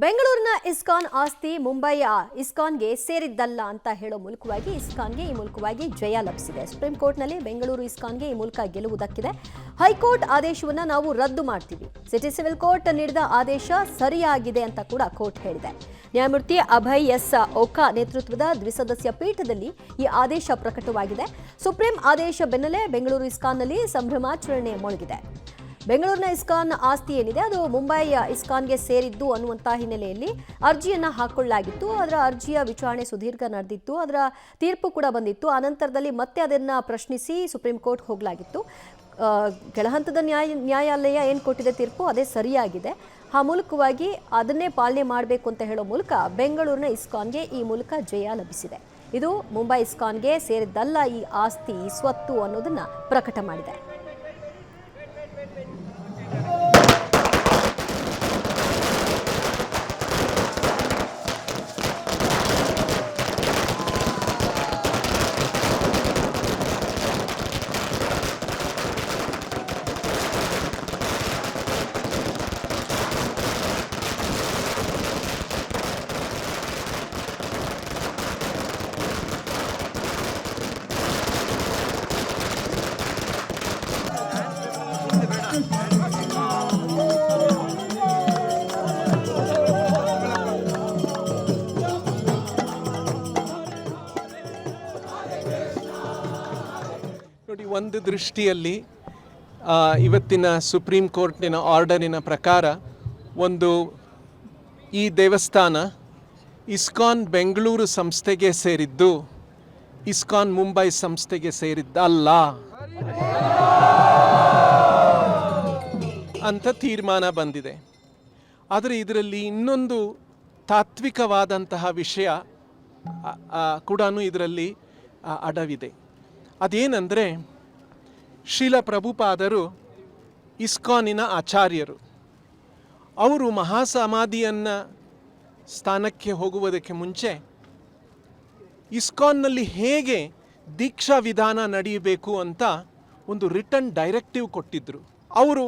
ಬೆಂಗಳೂರಿನ ಇಸ್ಕಾನ್ ಆಸ್ತಿ ಮುಂಬೈಯ ಇಸ್ಕಾನ್ಗೆ ಸೇರಿದ್ದಲ್ಲ ಅಂತ ಹೇಳೋ ಮೂಲಕವಾಗಿ ಇಸ್ಕಾನ್ಗೆ ಈ ಮೂಲಕವಾಗಿ ಜಯ ಲಭಿಸಿದೆ. ಸುಪ್ರೀಂ ಕೋರ್ಟ್ನಲ್ಲಿ ಬೆಂಗಳೂರು ಇಸ್ಕಾನ್ಗೆ ಈ ಮೂಲಕ ಗೆಲುವು ದಕ್ಕಿದೆ. ಹೈಕೋರ್ಟ್ ಆದೇಶವನ್ನು ನಾವು ರದ್ದು ಮಾಡ್ತೀವಿ, ಸಿಟಿ ಸಿವಿಲ್ ಕೋರ್ಟ್ ನೀಡಿದ ಆದೇಶ ಸರಿಯಾಗಿದೆ ಅಂತ ಕೂಡ ಕೋರ್ಟ್ ಹೇಳಿದೆ. ನ್ಯಾಯಮೂರ್ತಿ ಅಭಯ್ ಎಸ್ ಓಕಾ ನೇತೃತ್ವದ ದ್ವಿಸದಸ್ಯ ಪೀಠದಲ್ಲಿ ಈ ಆದೇಶ ಪ್ರಕಟವಾಗಿದೆ. ಸುಪ್ರೀಂ ಆದೇಶ ಬೆನ್ನಲ್ಲೇ ಬೆಂಗಳೂರು ಇಸ್ಕಾನ್ನಲ್ಲಿ ಸಂಭ್ರಮಾಚರಣೆ ಮೊಳಗಿದೆ. ಬೆಂಗಳೂರಿನ ಇಸ್ಕಾನ್ ಆಸ್ತಿ ಏನಿದೆ ಅದು ಮುಂಬೈ ಇಸ್ಕಾನ್ಗೆ ಸೇರಿದ್ದು ಅನ್ನುವಂಥ ಹಿನ್ನೆಲೆಯಲ್ಲಿ ಅರ್ಜಿಯನ್ನು ಹಾಕೊಳ್ಳಲಾಗಿತ್ತು. ಅದರ ಅರ್ಜಿಯ ವಿಚಾರಣೆ ಸುದೀರ್ಘ ನಡೆದಿತ್ತು. ಅದರ ತೀರ್ಪು ಕೂಡ ಬಂದಿತ್ತು. ಆನಂತರದಲ್ಲಿ ಮತ್ತೆ ಅದನ್ನು ಪ್ರಶ್ನಿಸಿ ಸುಪ್ರೀಂ ಕೋರ್ಟ್ ಹೋಗಲಾಗಿತ್ತು. ಕೆಳಹಂತದ ನ್ಯಾಯಾಲಯ ಏನು ಕೊಟ್ಟಿದೆ ತೀರ್ಪು ಅದೇ ಸರಿಯಾಗಿದೆ. ಆ ಮೂಲಕವಾಗಿ ಅದನ್ನೇ ಪಾಲನೆ ಮಾಡಬೇಕು ಅಂತ ಹೇಳೋ ಮೂಲಕ ಬೆಂಗಳೂರಿನ ಇಸ್ಕಾನ್ಗೆ ಈ ಮೂಲಕ ಜಯ ಲಭಿಸಿದೆ. ಇದು ಮುಂಬೈ ಇಸ್ಕಾನ್ಗೆ ಸೇರಿದ್ದಲ್ಲ ಈ ಆಸ್ತಿ, ಈ ಸ್ವತ್ತು ಅನ್ನೋದನ್ನ ಪ್ರಕಟ ಮಾಡಿದೆ. ನೋಡಿ, ಒಂದು ದೃಷ್ಟಿಯಲ್ಲಿ ಇವತ್ತಿನ ಸುಪ್ರೀಂ ಕೋರ್ಟಿನ ಆರ್ಡರಿನ ಪ್ರಕಾರ ಈ ದೇವಸ್ಥಾನ ಇಸ್ಕಾನ್ ಬೆಂಗಳೂರು ಸಂಸ್ಥೆಗೆ ಸೇರಿದ್ದು, ಇಸ್ಕಾನ್ ಮುಂಬೈ ಸಂಸ್ಥೆಗೆ ಸೇರಿದ್ದಲ್ಲ ಅಂತ ತೀರ್ಮಾನ ಬಂದಿದೆ. ಆದರೆ ಇದರಲ್ಲಿ ಇನ್ನೊಂದು ತಾತ್ವಿಕವಾದಂತಹ ವಿಷಯ ಕೂಡ ಇದರಲ್ಲಿ ಅಡವಿದೆ. ಅದೇನೆಂದರೆ, ಶ್ರೀಲ ಪ್ರಭುಪಾದರು ಇಸ್ಕಾನಿನ ಆಚಾರ್ಯರು. ಅವರು ಮಹಾಸಮಾಧಿಯನ್ನು ಸ್ಥಾನಕ್ಕೆ ಹೋಗುವುದಕ್ಕೆ ಮುಂಚೆ ಇಸ್ಕಾನ್ನಲ್ಲಿ ಹೇಗೆ ದೀಕ್ಷಾ ವಿಧಾನ ನಡೆಯಬೇಕು ಅಂತ ಒಂದು ರಿಟರ್ನ್ ಡೈರೆಕ್ಟಿವ್ ಕೊಟ್ಟಿದ್ದರು. ಅವರು